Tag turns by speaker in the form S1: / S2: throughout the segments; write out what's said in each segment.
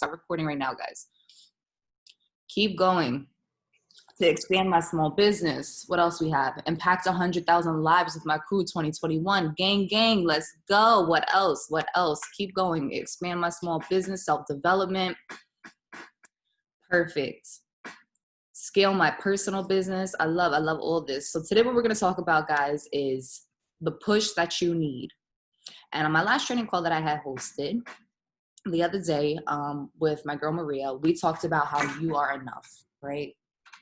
S1: start recording right now, guys. Keep going. To expand my small business. What else we have? Impact 100,000 lives with my crew 2021. Gang, let's go. What else? What else? Keep going. Expand my small business, self-development. Perfect. Scale my personal business. I love all this. So today what we're going to talk about, guys, is the push that you need. And on my last training call that I had hosted the other day with my girl Maria, we talked about how you are enough, right?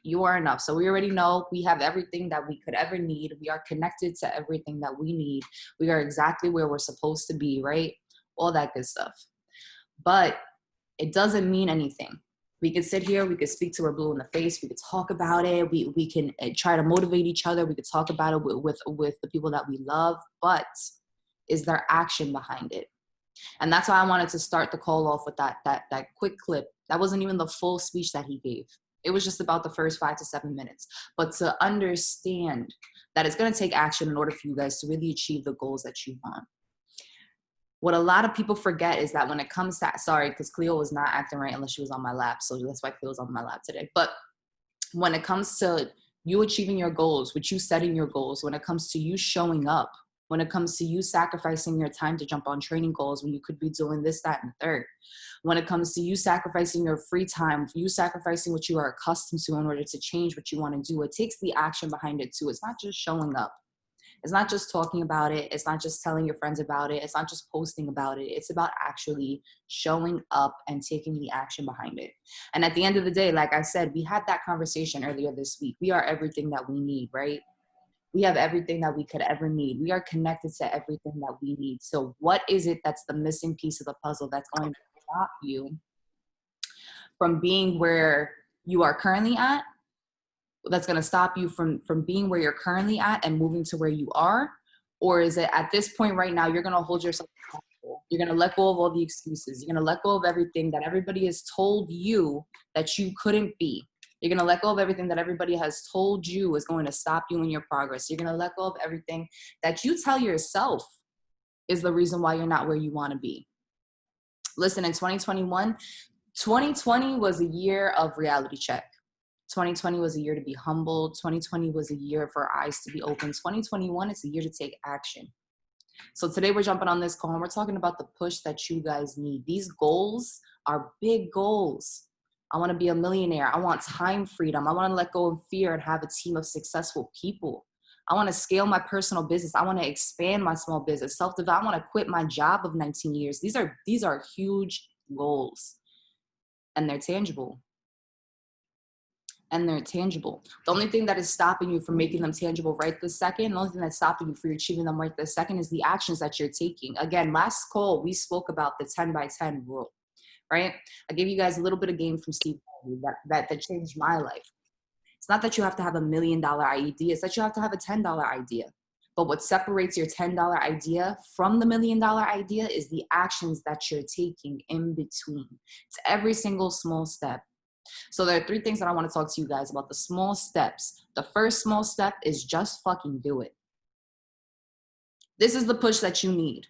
S1: You are enough. So we already know we have everything that we could ever need. We are connected to everything that we need. We are exactly where we're supposed to be, right? All that good stuff. But it doesn't mean anything. We could sit here, we could speak to her blue in the face, we could talk about it, we can try to motivate each other, we could talk about it with the people that we love, but is there action behind it? And that's why I wanted to start the call off with that quick clip. That wasn't even the full speech that he gave. It was just about the first 5 to 7 minutes. But to understand that it's going to take action in order for you guys to really achieve the goals that you want. What a lot of people forget is that when it comes to, sorry, because Cleo was not acting right unless she was on my lap. So that's why Cleo's on my lap today. But when it comes to you achieving your goals, with you setting your goals, when it comes to you showing up, when it comes to you sacrificing your time to jump on training calls when you could be doing this, that, and the third. When it comes to you sacrificing your free time, you sacrificing what you are accustomed to in order to change what you want to do, it takes the action behind it too. It's not just showing up. It's not just talking about it. It's not just telling your friends about it. It's not just posting about it. It's about actually showing up and taking the action behind it. And at the end of the day, like I said, we had that conversation earlier this week. We are everything that we need, right? We have everything that we could ever need. We are connected to everything that we need. So what is it that's the missing piece of the puzzle that's going to stop you from being where you are currently at? That's going to stop you from being where you're currently at and moving to where you are? Or is it at this point right now, you're going to hold yourself accountable? You're going to let go of all the excuses. You're going to let go of everything that everybody has told you that you couldn't be. You're going to let go of everything that everybody has told you is going to stop you in your progress. You're going to let go of everything that you tell yourself is the reason why you're not where you want to be. Listen, in 2020 was a year of reality check. 2020 was a year to be humbled. 2020 was a year for our eyes to be open. 2021 is a year to take action. So today we're jumping on this call and we're talking about the push that you guys need. These goals are big goals. I want to be a millionaire. I want time freedom. I want to let go of fear and have a team of successful people. I want to scale my personal business. I want to expand my small business, self-development. I want to quit my job of 19 years. These are huge goals, and they're tangible. The only thing that is stopping you from making them tangible right this second, the only thing that's stopping you from achieving them right this second is the actions that you're taking. Again, last call, we spoke about the 10 by 10 rule. Right? I gave you guys a little bit of game from Steve Harvey that changed my life. It's not that you have to have $1 million idea. It's that you have to have a $10 idea. But what separates your $10 idea from the $1 million idea is the actions that you're taking in between. It's every single small step. So there are 3 things that I want to talk to you guys about, the small steps. The first small step is just fucking do it. This is the push that you need.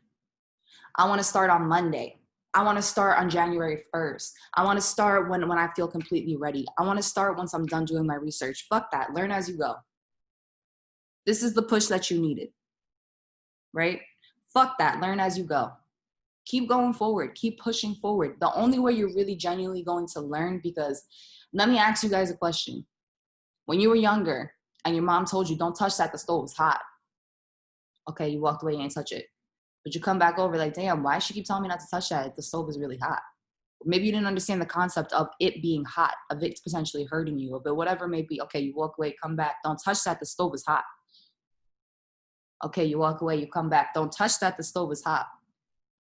S1: I want to start on Monday. I want to start on January 1st. I want to start when I feel completely ready. I want to start once I'm done doing my research. Fuck that. Learn as you go. This is the push that you needed, right? Fuck that. Learn as you go. Keep going forward. Keep pushing forward. The only way you're really genuinely going to learn, because let me ask you guys a question. When you were younger and your mom told you, don't touch that, the stove is hot. Okay, you walked away, you ain't touch it. But you come back over like, damn, why does she keep telling me not to touch that? The stove is really hot. Maybe you didn't understand the concept of it being hot, of it potentially hurting you, of it, whatever it may be. Okay, you walk away, come back. Don't touch that, the stove is hot. Okay, you walk away, you come back. Don't touch that, the stove is hot.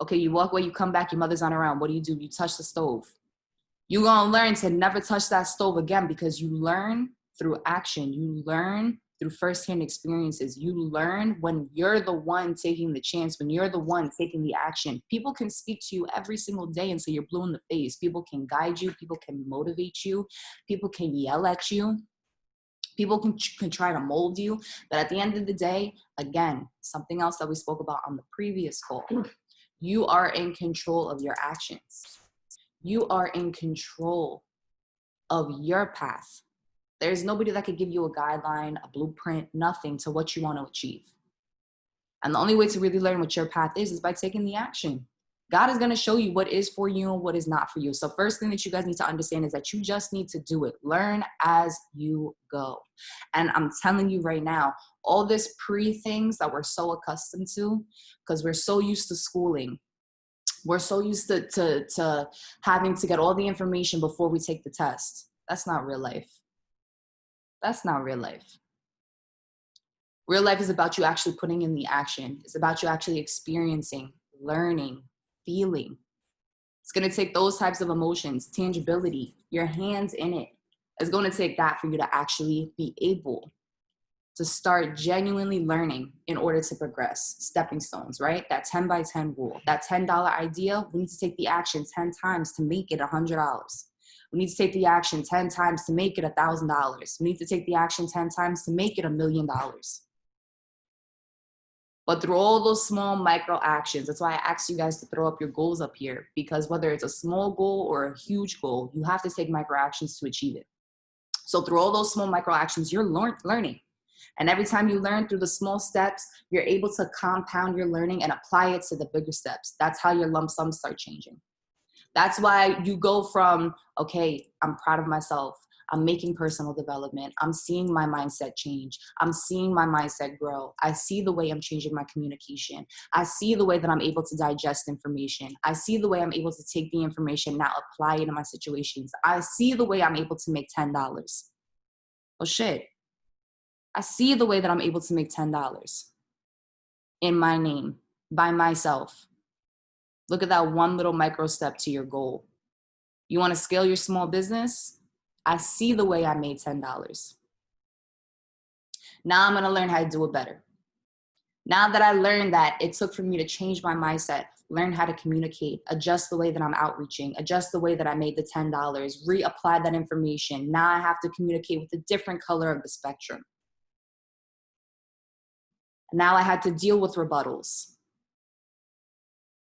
S1: Okay, you walk away, you come back, your mother's not around. What do? You touch the stove. You're going to learn to never touch that stove again, because you learn through action. You learn through firsthand experiences. You learn when you're the one taking the chance, when you're the one taking the action. People can speak to you every single day until you're blue in the face. People can guide you. People can motivate you. People can yell at you. People can try to mold you. But at the end of the day, again, something else that we spoke about on the previous call, you are in control of your actions. You are in control of your path. There's nobody that could give you a guideline, a blueprint, nothing to what you want to achieve. And the only way to really learn what your path is by taking the action. God is going to show you what is for you and what is not for you. So first thing that you guys need to understand is that you just need to do it. Learn as you go. And I'm telling you right now, all this things that we're so accustomed to, because we're so used to schooling. We're so used to having to get all the information before we take the test. That's not real life. That's not real life. Real life is about you actually putting in the action. It's about you actually experiencing, learning, feeling. It's going to take those types of emotions, tangibility, your hands in it. It's going to take that for you to actually be able to start genuinely learning in order to progress. Stepping stones, right? That 10 by 10 rule, that $10 idea, we need to take the action 10 times to make it $100. We need to take the action 10 times to make it $1,000. We need to take the action 10 times to make it $1 million. But through all those small micro actions, that's why I asked you guys to throw up your goals up here, because whether it's a small goal or a huge goal, you have to take micro actions to achieve it. So through all those small micro actions, you're learning. And every time you learn through the small steps, you're able to compound your learning and apply it to the bigger steps. That's how your lump sums start changing. That's why you go from, okay, I'm proud of myself. I'm making personal development. I'm seeing my mindset change. I'm seeing my mindset grow. I see the way I'm changing my communication. I see the way that I'm able to digest information. I see the way I'm able to take the information, now apply it in my situations. I see the way I'm able to make $10. Oh shit. I see the way that I'm able to make $10 in my name, by myself. Look at that one little micro step to your goal. You want to scale your small business? I see the way I made $10. Now I'm going to learn how to do it better. Now that I learned that it took for me to change my mindset, learn how to communicate, adjust the way that I'm outreaching, adjust the way that I made the $10, reapply that information. Now I have to communicate with a different color of the spectrum. Now I had to deal with rebuttals.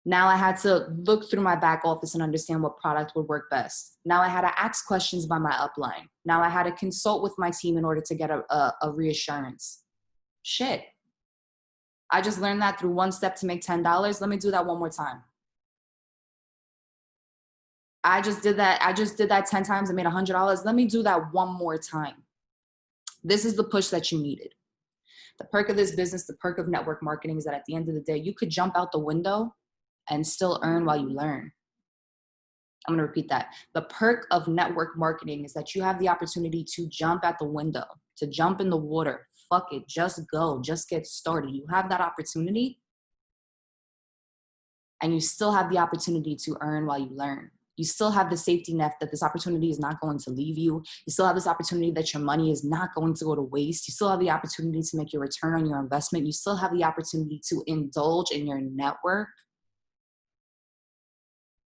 S1: Now I had to look through my back office and understand what product would work best. Now I had to ask questions by my upline. Now I had to consult with my team in order to get a reassurance. Shit. I just learned that through one step to make $10. Let me do that one more time. I just did that 10 times and made $100. Let me do that one more time. This is the push that you needed. The perk of this business, the perk of network marketing is that at the end of the day, you could jump out the window and still earn while you learn. I'm going to repeat that. The perk of network marketing is that you have the opportunity to jump out the window, to jump in the water. Fuck it. Just go. Just get started. You have that opportunity, and you still have the opportunity to earn while you learn. You still have the safety net that this opportunity is not going to leave you. You still have this opportunity that your money is not going to go to waste. You still have the opportunity to make your return on your investment. You still have the opportunity to indulge in your network,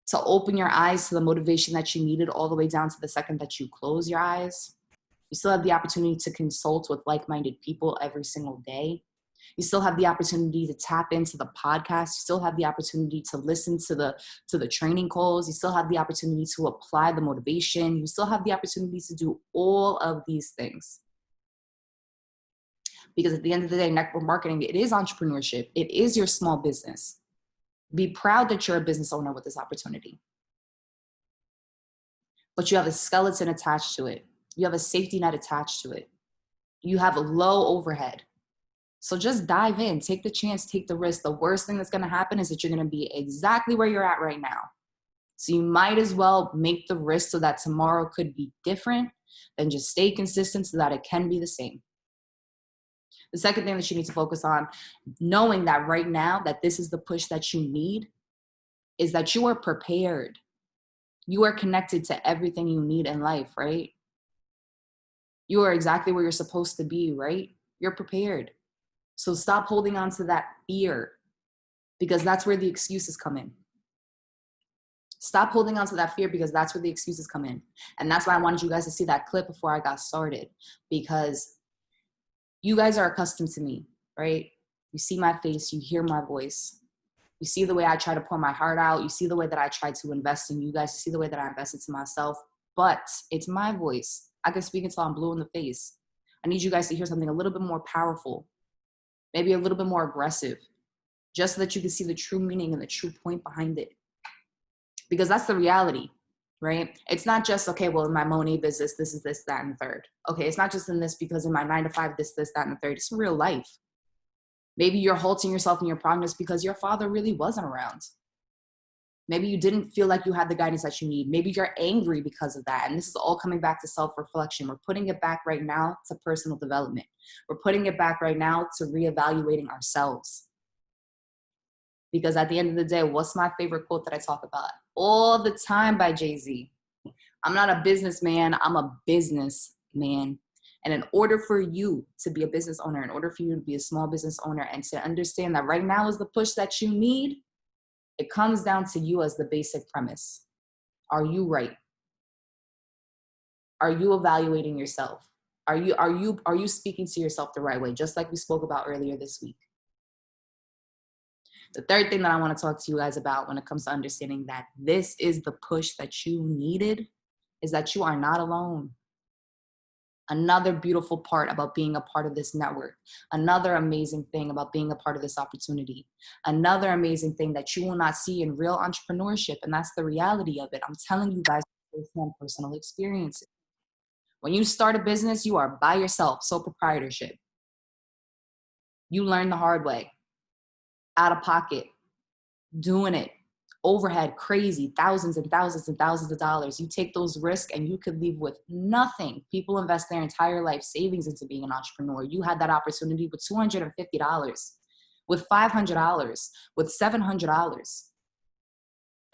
S1: to open your eyes to the motivation that you needed all the way down to the second that you close your eyes. You still have the opportunity to consult with like-minded people every single day. You still have the opportunity to tap into the podcast. You still have the opportunity to listen to the training calls. You still have the opportunity to apply the motivation. You still have the opportunity to do all of these things. Because at the end of the day, network marketing, it is entrepreneurship. It is your small business. Be proud that you're a business owner with this opportunity. But you have a skeleton attached to it. You have a safety net attached to it. You have a low overhead. So just dive in, take the chance, take the risk. The worst thing that's going to happen is that you're going to be exactly where you're at right now. So you might as well make the risk so that tomorrow could be different, than just stay consistent so that it can be the same. The second thing that you need to focus on, knowing that right now that this is the push that you need, is that you are prepared. You are connected to everything you need in life, right? You are exactly where you're supposed to be, right? You're prepared. So stop holding on to that fear, because that's where the excuses come in. Stop holding on to that fear, because that's where the excuses come in. And that's why I wanted you guys to see that clip before I got started, because you guys are accustomed to me, right? You see my face, you hear my voice. You see the way I try to pour my heart out. You see the way that I try to invest in you guys. You see the way that I invest into myself. But it's my voice. I can speak until I'm blue in the face. I need you guys to hear something a little bit more powerful, maybe a little bit more aggressive, just so that you can see the true meaning and the true point behind it. Because that's the reality, right? It's not just, okay, well, in my Monet business, this is this, that, and the third. Okay, it's not just in this because in my 9 to 5, this, that, and the third. It's real life. Maybe you're halting yourself in your progress because your father really wasn't around. Maybe you didn't feel like you had the guidance that you need. Maybe you're angry because of that. And this is all coming back to self-reflection. We're putting it back right now to personal development. We're putting it back right now to reevaluating ourselves. Because at the end of the day, what's my favorite quote that I talk about all the time by Jay-Z? I'm not a businessman, I'm a businessman. And in order for you to be a business owner, in order for you to be a small business owner and to understand that right now is the push that you need, it comes down to you as the basic premise. Are you right? Are you evaluating yourself? Are you speaking to yourself the right way? Just like we spoke about earlier this week. The third thing that I want to talk to you guys about when it comes to understanding that this is the push that you needed is that you are not alone. Another beautiful part about being a part of this network, another amazing thing about being a part of this opportunity, another amazing thing that you will not see in real entrepreneurship, and that's the reality of it. I'm telling you guys from personal experiences. When you start a business, you are by yourself, sole proprietorship. You learn the hard way, out of pocket, doing it, overhead, crazy, thousands and thousands and thousands of dollars. You take those risks and you could leave with nothing. People invest their entire life savings into being an entrepreneur. You had that opportunity with $250, with $500, with $700.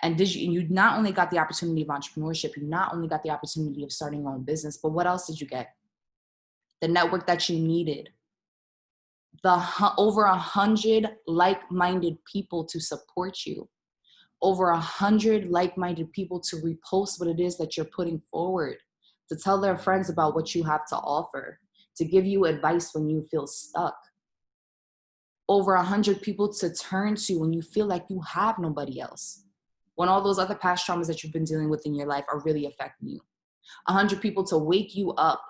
S1: And you not only got the opportunity of entrepreneurship, you not only got the opportunity of starting your own business, but what else did you get? The network that you needed. Over 100 like-minded people to support you. Over 100 like-minded people to repost what it is that you're putting forward, to tell their friends about what you have to offer, to give you advice when you feel stuck. Over 100 people to turn to when you feel like you have nobody else. When all those other past traumas that you've been dealing with in your life are really affecting you. 100 people to wake you up.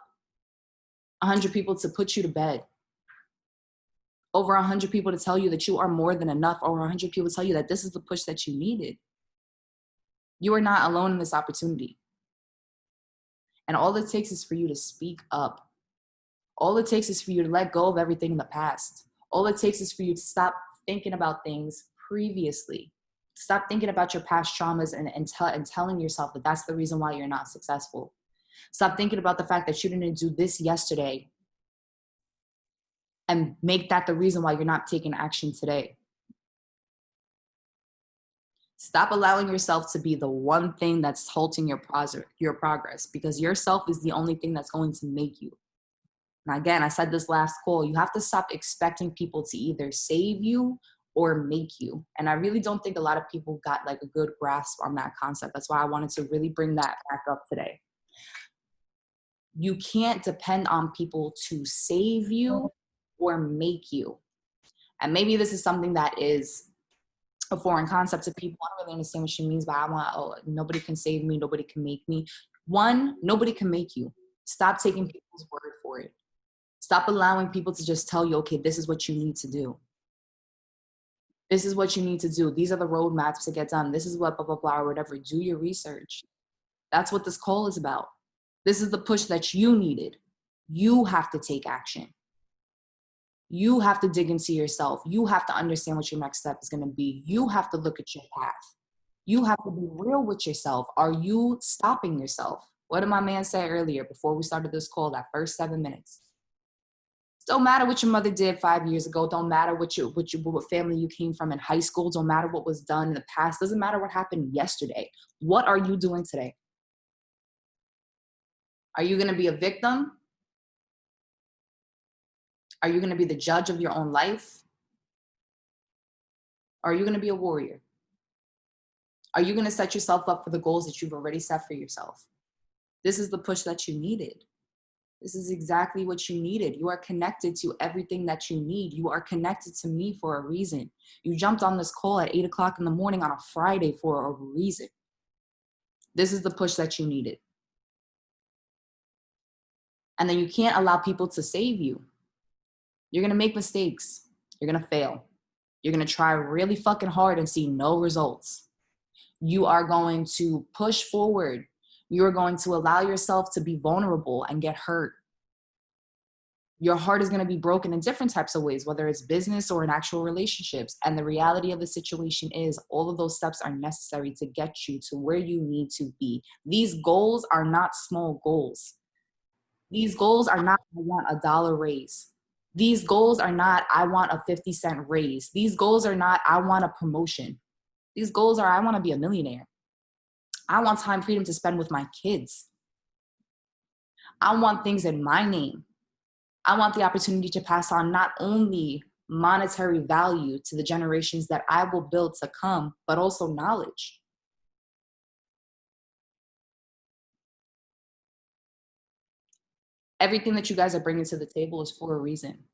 S1: 100 people to put you to bed. Over 100 people to tell you that you are more than enough. Over 100 people to tell you that this is the push that you needed. You are not alone in this opportunity. And all it takes is for you to speak up. All it takes is for you to let go of everything in the past. All it takes is for you to stop thinking about things previously. Stop thinking about your past traumas and telling yourself that that's the reason why you're not successful. Stop thinking about the fact that you didn't do this yesterday and make that the reason why you're not taking action today. Stop allowing yourself to be the one thing that's halting your progress, because yourself is the only thing that's going to make you. And again, I said this last call, you have to stop expecting people to either save you or make you. And I really don't think a lot of people got like a good grasp on that concept. That's why I wanted to really bring that back up today. You can't depend on people to save you or make you. And maybe this is something that is a foreign concept to people. I don't really understand what she means by nobody can save me, nobody can make me. One, nobody can make you. Stop taking people's word for it. Stop allowing people to just tell you, okay, this is what you need to do. This is what you need to do. These are the roadmaps to get done. This is what blah, blah, blah, or whatever. Do your research. That's what this call is about. This is the push that you needed. You have to take action. You have to dig into yourself. You have to understand what your next step is going to be. You have to look at your path. You have to be real with yourself. Are you stopping yourself? What did my man say earlier before we started this call, that first 7 minutes? Don't matter what your mother did 5 years ago. Don't matter what family you came from in high school. Don't matter what was done in the past. Doesn't matter what happened yesterday. What are you doing today? Are you going to be a victim? Are you going to be the judge of your own life? Or are you going to be a warrior? Are you going to set yourself up for the goals that you've already set for yourself? This is the push that you needed. This is exactly what you needed. You are connected to everything that you need. You are connected to me for a reason. You jumped on this call at 8 o'clock in the morning on a Friday for a reason. This is the push that you needed. And then you can't allow people to save you. You're going to make mistakes. You're going to fail. You're going to try really fucking hard and see no results. You are going to push forward. You're going to allow yourself to be vulnerable and get hurt. Your heart is going to be broken in different types of ways, whether it's business or in actual relationships. And the reality of the situation is all of those steps are necessary to get you to where you need to be. These goals are not small goals. These goals are not, I want $1 raise. These goals are not, I want a 50-cent raise. These goals are not, I want a promotion. These goals are, I want to be a millionaire. I want time freedom to spend with my kids. I want things in my name. I want the opportunity to pass on not only monetary value to the generations that I will build to come, but also knowledge. Everything that you guys are bringing to the table is for a reason.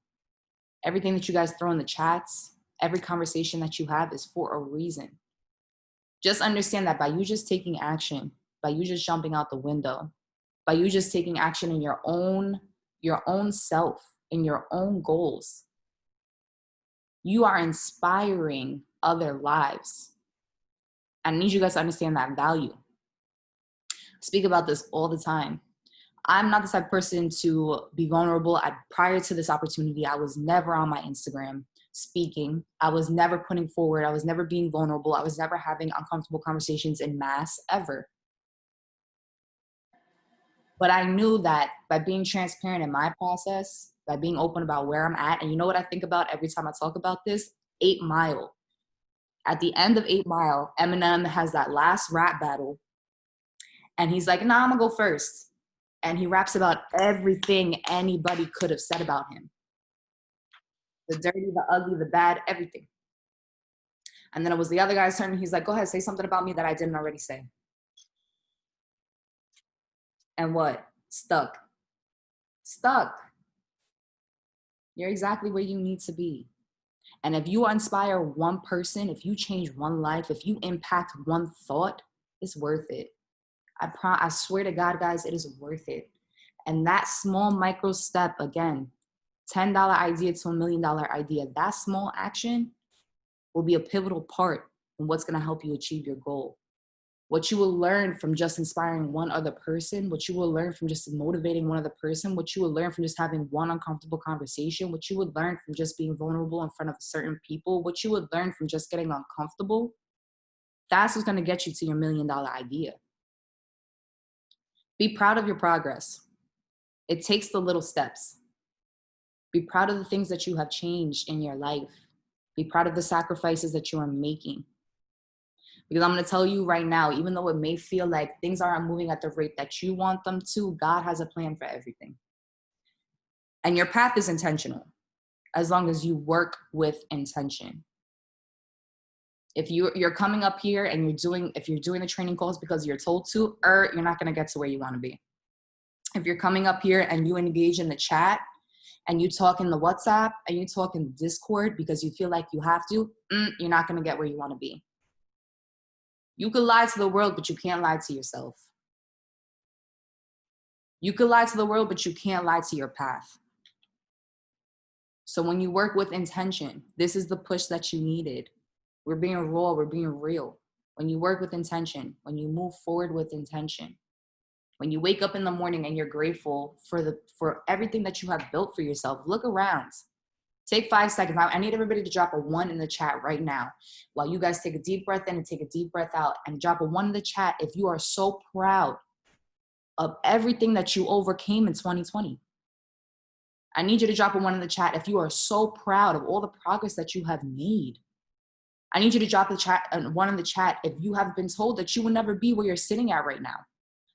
S1: Everything that you guys throw in the chats, every conversation that you have is for a reason. Just understand that by you just taking action, by you just jumping out the window, by you just taking action in your own self, in your own goals, you are inspiring other lives. I need you guys to understand that value. I speak about this all the time. I'm not the type of person to be vulnerable. Prior to this opportunity, I was never on my Instagram speaking. I was never putting forward. I was never being vulnerable. I was never having uncomfortable conversations in mass ever. But I knew that by being transparent in my process, by being open about where I'm at, and you know what I think about every time I talk about this? 8 Mile. At the end of 8 Mile, Eminem has that last rap battle. And he's like, nah, I'm gonna go first. And he raps about everything anybody could have said about him. The dirty, the ugly, the bad, everything. And then it was the other guy's turn. He's like, go ahead, say something about me that I didn't already say. And what? Stuck. Stuck. You're exactly where you need to be. And if you inspire one person, if you change one life, if you impact one thought, it's worth it. I swear to God, guys, it is worth it. And that small micro step, again, $10 idea to $1 million idea, that small action will be a pivotal part in what's going to help you achieve your goal. What you will learn from just inspiring one other person, what you will learn from just motivating one other person, what you will learn from just having one uncomfortable conversation, what you would learn from just being vulnerable in front of certain people, what you would learn from just getting uncomfortable, that's what's going to get you to your $1 million idea. Be proud of your progress. It takes the little steps. Be proud of the things that you have changed in your life. Be proud of the sacrifices that you are making. Because I'm going to tell you right now, even though it may feel like things aren't moving at the rate that you want them to, God has a plan for everything. And your path is intentional, as long as you work with intention. If you're coming up here and if you're doing the training calls because you're told to, you're not going to get to where you want to be. If you're coming up here and you engage in the chat and you talk in the WhatsApp and you talk in Discord because you feel like you have to, you're not going to get where you want to be. You could lie to the world, but you can't lie to yourself. You could lie to the world, but you can't lie to your path. So when you work with intention, this is the push that you needed. We're being raw, we're being real. When you work with intention, when you move forward with intention, when you wake up in the morning and you're grateful for everything that you have built for yourself, look around. Take 5 seconds. I need everybody to drop a 1 in the chat right now. While you guys take a deep breath in and take a deep breath out and drop a 1 in the chat if you are so proud of everything that you overcame in 2020. I need you to drop a 1 in the chat if you are so proud of all the progress that you have made. I need you to drop a 1 in the chat if you have been told that you will never be where you're sitting at right now.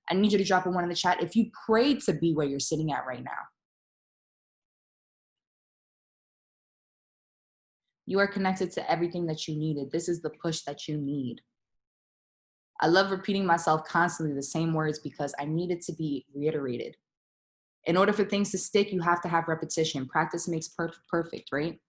S1: I need you to drop a 1 in the chat if you prayed to be where you're sitting at right now. You are connected to everything that you needed. This is the push that you need. I love repeating myself constantly the same words because I need it to be reiterated. In order for things to stick, you have to have repetition. Practice makes perfect, right?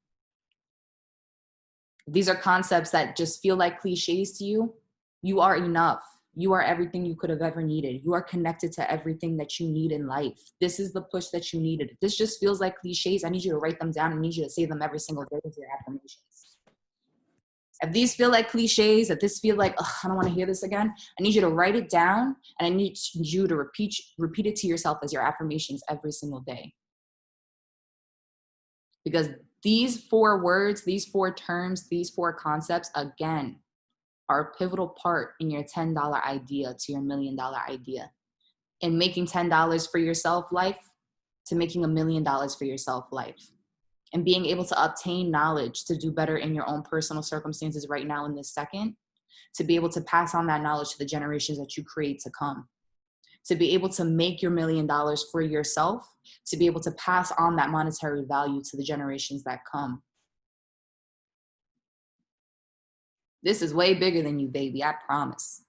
S1: These are concepts that just feel like cliches to you. You are enough. You are everything you could have ever needed. You are connected to everything that you need in life. This is the push that you needed. If this just feels like cliches, I need you to write them down. I need you to say them every single day with your affirmations. If these feel like cliches, if this feel like, I don't want to hear this again, I need you to write it down, and I need you to repeat it to yourself as your affirmations every single day. Because these 4 words, these 4 terms, these 4 concepts, again, are a pivotal part in your $10 idea to your $1 million idea. In making $10 for yourself life to making $1 million for yourself life. And being able to obtain knowledge to do better in your own personal circumstances right now in this second, to be able to pass on that knowledge to the generations that you create to come, to be able to make your $1 million for yourself, to be able to pass on that monetary value to the generations that come. This is way bigger than you, baby, I promise.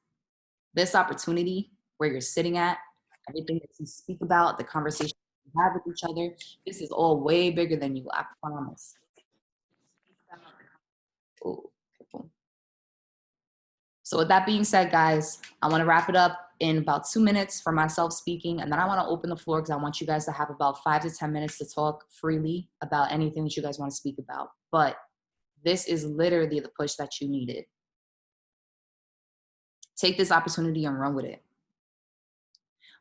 S1: This opportunity where you're sitting at, everything that you speak about, the conversation you have with each other, this is all way bigger than you, I promise. Ooh. So with that being said, guys, I want to wrap it up in about 2 minutes for myself speaking, and then I want to open the floor because I want you guys to have about 5 to 10 minutes to talk freely about anything that you guys want to speak about. But this is literally the push that you needed. Take this opportunity and run with it.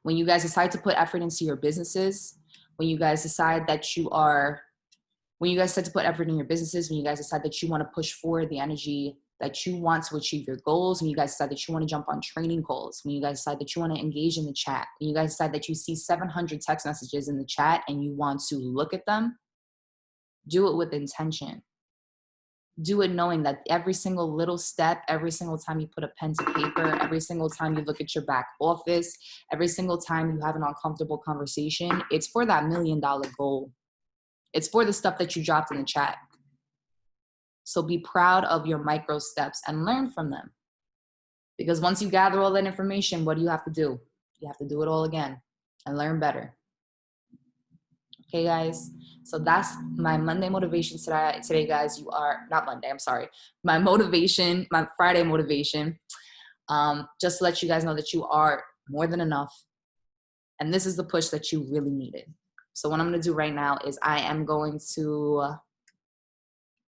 S1: When you guys decide to put effort into your businesses, when you guys decide to put effort in your businesses, when you guys decide that you want to push forward the energy that you want to achieve your goals, when you guys decide that you want to jump on training calls, when you guys decide that you want to engage in the chat, when you guys decide that you see 700 text messages in the chat and you want to look at them, do it with intention. Do it knowing that every single little step, every single time you put a pen to paper, every single time you look at your back office, every single time you have an uncomfortable conversation, it's for that $1 million goal. It's for the stuff that you dropped in the chat. So be proud of your micro steps and learn from them. Because once you gather all that information, what do you have to do? You have to do it all again and learn better. Okay, guys? So that's my Monday motivation today, guys. My motivation, my Friday motivation. Just to let you guys know that you are more than enough. And this is the push that you really needed. So what I'm going to do right now is I am going to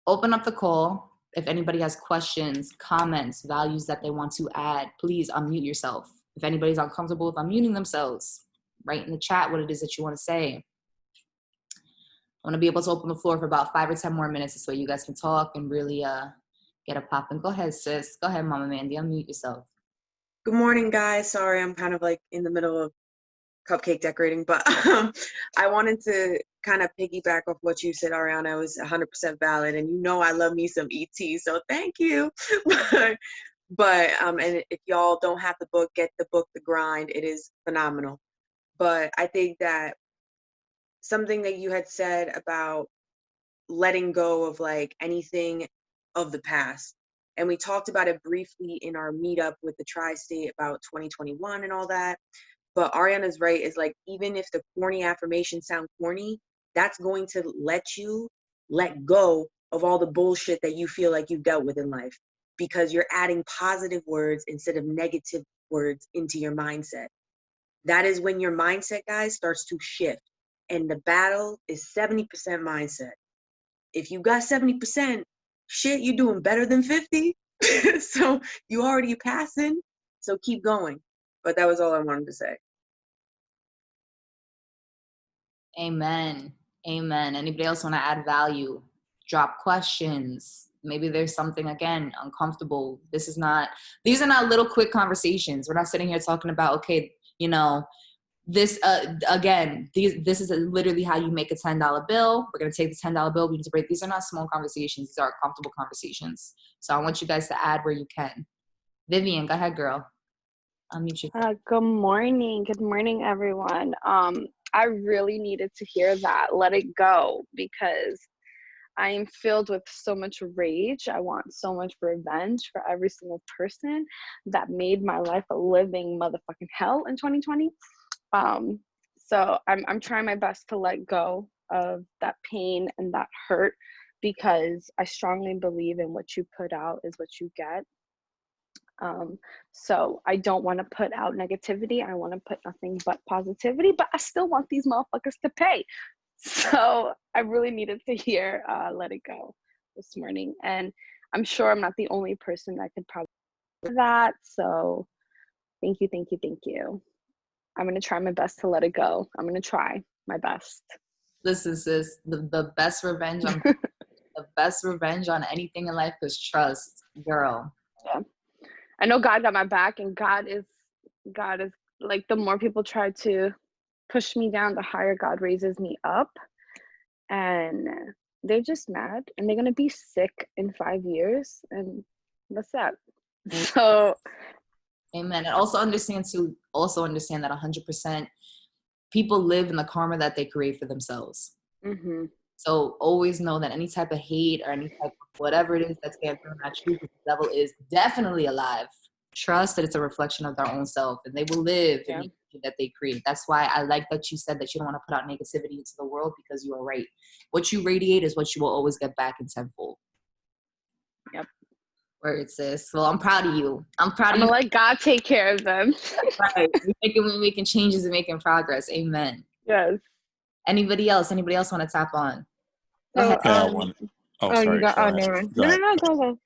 S1: open up the call. If anybody has questions, comments, values that they want to add, please unmute yourself. If anybody's uncomfortable with unmuting themselves, write in the chat what it is that you want to say. I want to be able to open the floor for about 5 or 10 more minutes so you guys can talk and really get a poppin'. Go ahead, sis. Go ahead, Mama Mandy. Unmute yourself.
S2: Good morning, guys. Sorry, I'm kind of like in the middle of cupcake decorating, but I wanted to kind of piggyback off what you said, Ariana. It was 100% valid, and you know I love me some ET, so thank you. but and if y'all don't have the book, get the book, The Grind. It is phenomenal. But I think that something that you had said about letting go of like anything of the past, and we talked about it briefly in our meetup with the Tri-State about 2021 and all that. But Ariana's right, is like, even if the corny affirmations sound corny, that's going to let you let go of all the bullshit that you feel like you've dealt with in life, because you're adding positive words instead of negative words into your mindset. That is when your mindset, guys, starts to shift. And the battle is 70% mindset. If you got 70%, shit, you're doing better than 50. So you already passing. So keep going. But that was all I wanted to say.
S1: Amen. Amen. Anybody else want to add value? Drop questions. Maybe there's something, again, uncomfortable. These are not little quick conversations. We're not sitting here talking about, okay, this, this is literally how you make a $10 bill. We're going to take the $10 bill. We need to break. These are not small conversations. These are comfortable conversations. So I want you guys to add where you can. Vivian, go ahead, girl. Unmute you.
S3: Good morning. Good morning, everyone. I really needed to hear that. Let it go, because I am filled with so much rage. I want so much revenge for every single person that made my life a living motherfucking hell in 2020. So I'm trying my best to let go of that pain and that hurt, because I strongly believe in what you put out is what you get. So I don't want to put out negativity. I want to put nothing but positivity, but I still want these motherfuckers to pay. So I really needed to hear Let It Go this morning. And I'm sure I'm not the only person that could probably do that. So thank you, thank you, thank you. I'm going to try my best to let it go. I'm going to try my best.
S1: This is the best revenge on the best revenge on anything in life is trust, girl.
S3: Yeah. I know God got my back, and God is like, the more people try to push me down, the higher God raises me up. And they're just mad, and they're going to be sick in 5 years, and that's that. So
S1: Amen. And also understand that 100% people live in the karma that they create for themselves.
S3: mm-hmm.
S1: So always know that any type of hate or any type of whatever it is that's getting thrown at you, the devil is definitely alive. Trust that it's a reflection of their own self, and they will live in the energy that they create. That's why I like that you said that you don't want to put out negativity into the world, because you are right. What you radiate is what you will always get back in tenfold.
S3: Yep.
S1: Word, sis. Well, I'm proud of you. I'm proud of you.
S3: I'm gonna let God take care of them.
S1: Right. We're making changes and making progress. Amen.
S3: Yes.
S1: Anybody else want to tap on? Go
S3: So,
S1: ahead.
S4: Yeah, one. Oh, sorry.
S3: you got,
S4: Go
S3: oh,
S4: ahead.
S3: never mind.
S4: Go ahead.
S3: No, go.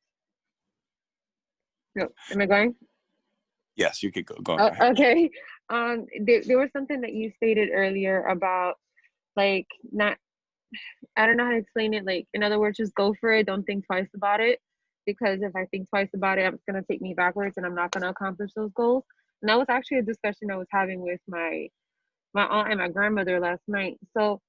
S3: No, am I going?
S4: Yes, you could go ahead.
S3: Okay. There was something that you stated earlier about, like, not, I don't know how to explain it. Like, in other words, just go for it. Don't think twice about it. Because if I think twice about it, it's going to take me backwards, and I'm not going to accomplish those goals. And that was actually a discussion I was having with my aunt and my grandmother last night. So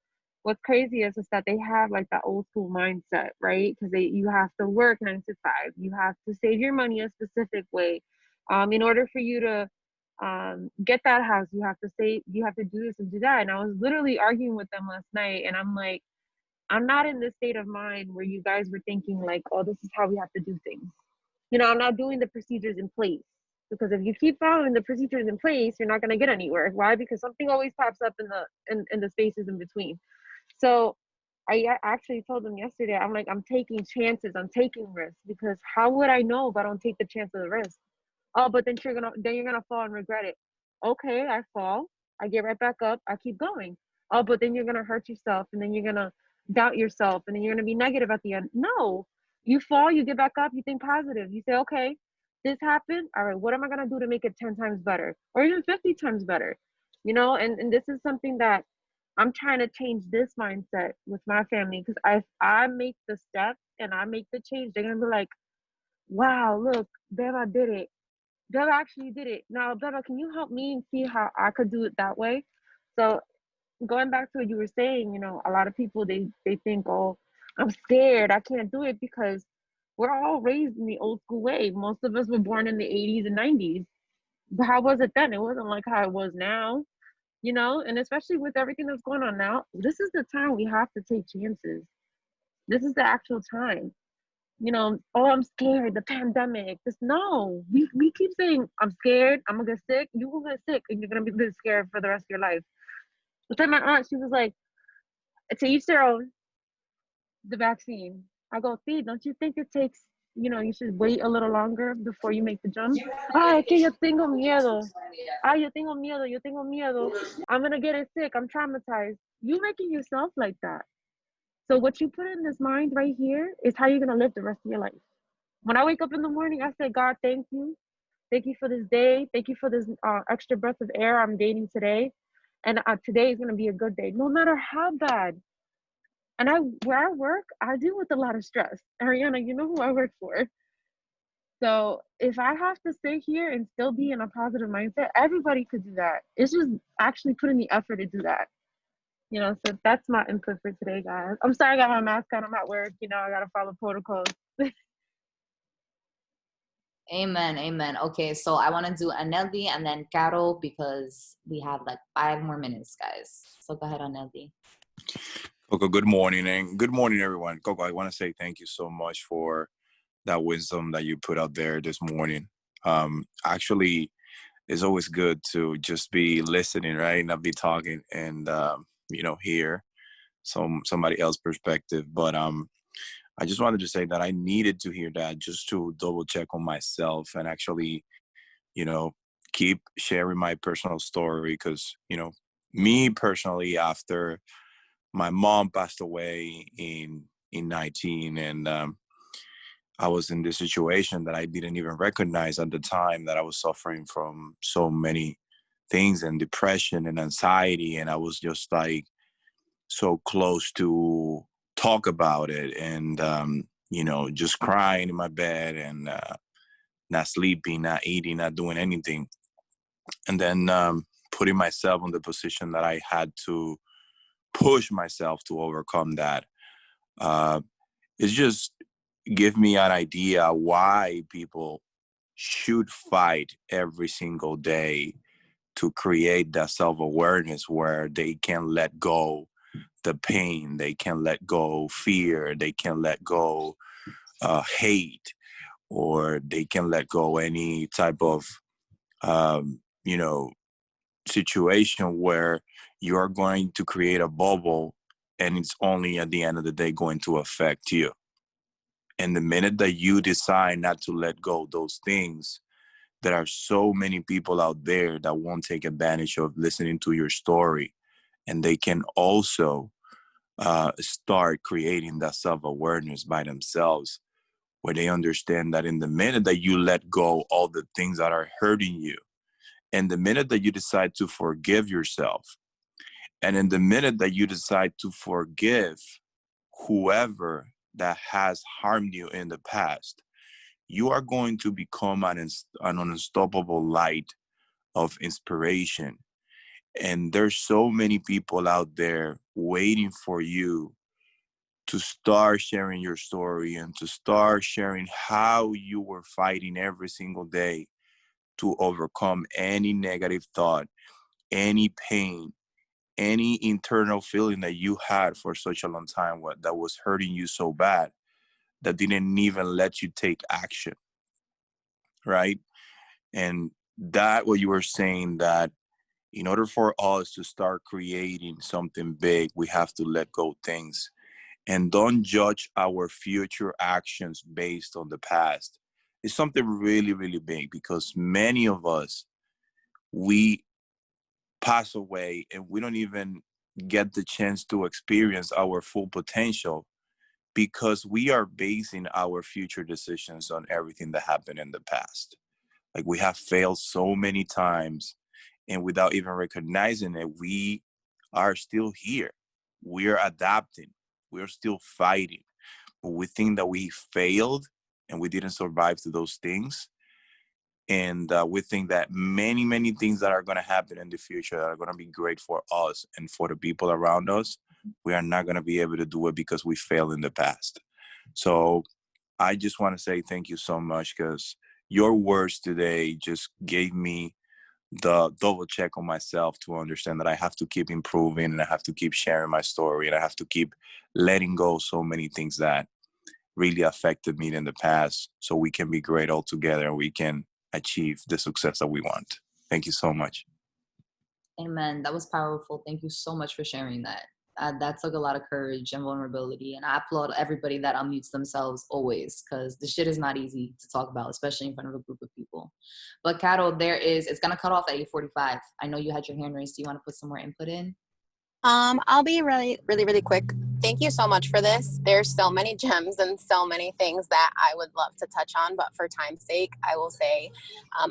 S3: what's crazy is that they have like that old school mindset, right? Because you have to work 9 to 5. You have to save your money a specific way. In order for you to get that house, you have to do this and do that. And I was literally arguing with them last night, and I'm like, I'm not in this state of mind where you guys were thinking like, oh, this is how we have to do things. I'm not doing the procedures in place, because if you keep following the procedures in place, you're not going to get anywhere. Why? Because something always pops up in the spaces in between. So I actually told them yesterday, I'm like, I'm taking chances, I'm taking risks, because how would I know if I don't take the chance of the risk? Oh, but then you're gonna fall and regret it. Okay, I fall, I get right back up, I keep going. Oh, but then you're gonna hurt yourself, and then you're gonna doubt yourself, and then you're gonna be negative at the end. No, you fall, you get back up, you think positive. You say, okay, this happened. All right, what am I gonna do to make it 10 times better, or even 50 times better? And this is something that I'm trying to change this mindset with my family, because I make the step and I make the change, they're gonna be like, wow, look, Beba did it. Bella actually did it. Now, Bella, can you help me and see how I could do it that way? So going back to what you were saying, a lot of people, they think, oh, I'm scared, I can't do it, because we're all raised in the old school way. Most of us were born in the 80s and 90s. But how was it then? It wasn't like how it was now, and especially with everything that's going on now, this is the time we have to take chances. This is the actual time. Oh, I'm scared, the pandemic. No, we keep saying, I'm scared, I'm gonna get sick. You will get sick, and you're gonna be scared for the rest of your life. But then my aunt, she was like, to each their own, the vaccine. I go, see, don't you think it takes, you should wait a little longer before you make the jump? Ay, que yo tengo miedo. Ay, yo tengo miedo. I'm gonna get it sick, I'm traumatized. You making yourself like that. So what you put in this mind right here is how you're gonna live the rest of your life. When I wake up in the morning, I say, God, thank you. Thank you for this day. Thank you for this extra breath of air I'm gaining today. And today is going to be a good day, no matter how bad. And where I work, I deal with a lot of stress. Ariana, you know who I work for. So if I have to sit here and still be in a positive mindset, everybody could do that. It's just actually putting the effort to do that. So that's my input for today, guys. I'm sorry I got my mask on. I'm at work. I got to follow protocols.
S1: Amen. Okay, so I want to do Aneldi and then Carol, because we have like 5 more minutes, guys. So go ahead, Aneldi.
S4: Coco, good morning, and good morning, everyone. Coco, I want to say thank you so much for that wisdom that you put out there this morning. Actually, it's always good to just be listening, right? Not be talking and, hear somebody else's perspective. But I just wanted to say that I needed to hear that just to double check on myself and actually, you know, keep sharing my personal story. Because, me personally, after my mom passed away in 19, and I was in this situation that I didn't even recognize at the time, that I was suffering from so many things and depression and anxiety. And I was just like so close to talk about it, and, just crying in my bed, and not sleeping, not eating, not doing anything. And then putting myself in the position that I had to push myself to overcome that. Uh, it's just give me an idea why people should fight every single day to create that self-awareness where they can let go the pain, they can let go fear, they can let go hate, or they can let go any type of um, you know situation where you're going to create a bubble, and it's only at the end of the day going to affect you. And the minute that you decide not to let go of those things, there are so many people out there that won't take advantage of listening to your story, and they can also start creating that self-awareness by themselves, where they understand that in the minute that you let go all the things that are hurting you, and the minute that you decide to forgive yourself, and in the minute that you decide to forgive whoever that has harmed you in the past, you are going to become an unstoppable light of inspiration. And there's so many people out there waiting for you to start sharing your story and to start sharing how you were fighting every single day to overcome any negative thought, any pain, any internal feeling that you had for such a long time that was hurting you so bad that didn't even let you take action, right? And that what you were saying, that in order for us to start creating something big, we have to let go things, and don't judge our future actions based on the past. It's something really, really big, because many of us, we pass away and we don't even get the chance to experience our full potential, because we are basing our future decisions on everything that happened in the past. Like, we have failed so many times, and without even recognizing it, we are still here. We're adapting. We're still fighting. But we think that we failed and we didn't survive to those things. And we think that many, many things that are going to happen in the future that are going to be great for us and for the people around us, we are not going to be able to do it because we failed in the past. So I just want to say thank you so much, because your words today just gave me the double check on myself to understand that I have to keep improving, and I have to keep sharing my story, and I have to keep letting go so many things that really affected me in the past, so we can be great all together and we can achieve the success that we want. Thank you so much.
S1: Amen. That was powerful. Thank you so much for sharing that. That took a lot of courage and vulnerability, and I applaud everybody that unmutes themselves always, because the shit is not easy to talk about, especially in front of a group of people. But Carol, it's gonna cut off at 8:45. I know you had your hand raised. Do you want to put some more input in?
S5: I'll be really, really, really quick. Thank you so much for this. There's so many gems and so many things that I would love to touch on, but for time's sake, I will say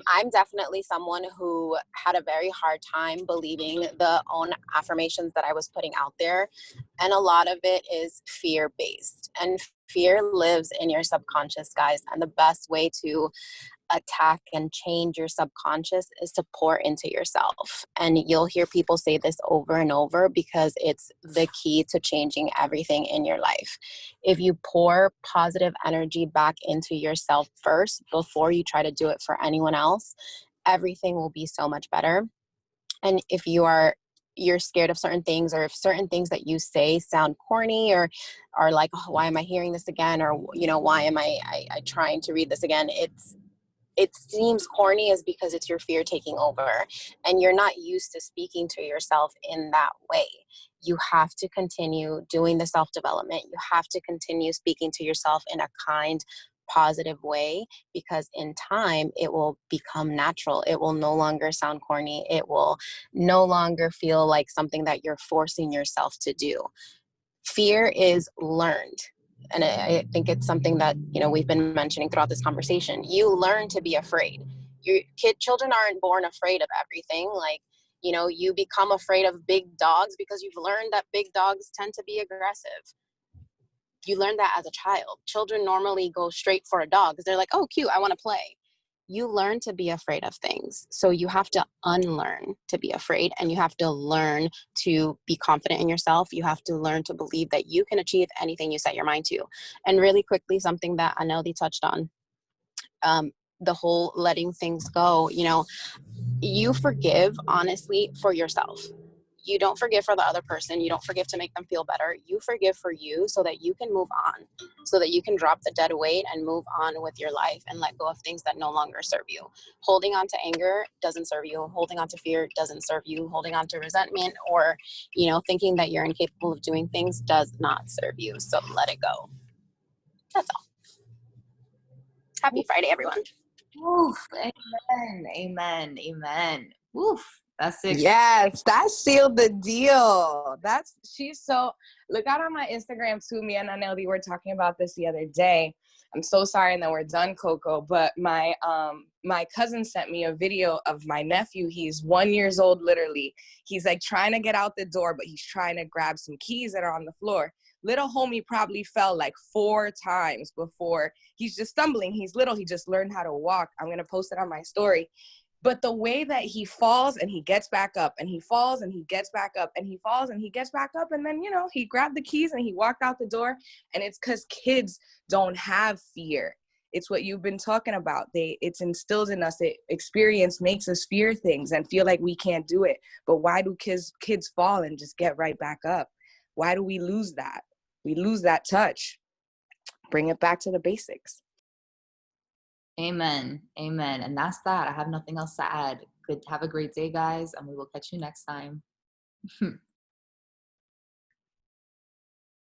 S5: I'm definitely someone who had a very hard time believing the own affirmations that I was putting out there. And a lot of it is fear-based. And fear lives in your subconscious, guys. And the best way to attack and change your subconscious is to pour into yourself. And you'll hear people say this over and over, because it's the key to changing everything in your life. If you pour positive energy back into yourself first before you try to do it for anyone else, everything will be so much better. And if you're scared of certain things, or if certain things that you say sound corny, or are like, oh, why am I hearing this again? Or, why am I trying to read this again? it seems corny is because it's your fear taking over and you're not used to speaking to yourself in that way. You have to continue doing the self-development. You have to continue speaking to yourself in a kind, positive way, because in time it will become natural. It will no longer sound corny. It will no longer feel like something that you're forcing yourself to do. Fear is learned. And I think it's something that, you know, we've been mentioning throughout this conversation. You learn to be afraid. Children aren't born afraid of everything. Like, you know, you become afraid of big dogs because you've learned that big dogs tend to be aggressive. You learn that as a child. Children normally go straight for a dog because they're like, oh, cute, I want to play. You learn to be afraid of things. So you have to unlearn to be afraid, and you have to learn to be confident in yourself. You have to learn to believe that you can achieve anything you set your mind to. And really quickly, something that Aneldi touched on, the whole letting things go, you know, you forgive honestly for yourself. You don't forgive for the other person. You don't forgive to make them feel better. You forgive for you so that you can move on, so that you can drop the dead weight and move on with your life and let go of things that no longer serve you. Holding on to anger doesn't serve you. Holding on to fear doesn't serve you. Holding on to resentment or, you know, thinking that you're incapable of doing things does not serve you. So let it go. That's all. Happy Friday, everyone.
S1: Oof, amen, amen, amen. Oof, that's it.
S6: Yes, that sealed the deal. She's so, look out on my Instagram too. Me and Aneldi were talking about this the other day. I'm so sorry, and then we're done, Coco. But my cousin sent me a video of my nephew. He's 1 year old, literally. He's like trying to get out the door, but he's trying to grab some keys that are on the floor. Little homie probably fell like 4 times before. He's just stumbling. He's little. He just learned how to walk. I'm going to post it on my story. But the way that he falls and he gets back up and he falls and he gets back up and he falls and he gets back up, and then, you know, he grabbed the keys and he walked out the door. And it's because kids don't have fear. It's what you've been talking about. It's instilled in us. Experience makes us fear things and feel like we can't do it. But why do kids fall and just get right back up? Why do we lose that? We lose that touch. Bring it back to the basics.
S1: Amen, amen. And that's that. I have nothing else to add. Good. Have a great day, guys, and we will catch you next time.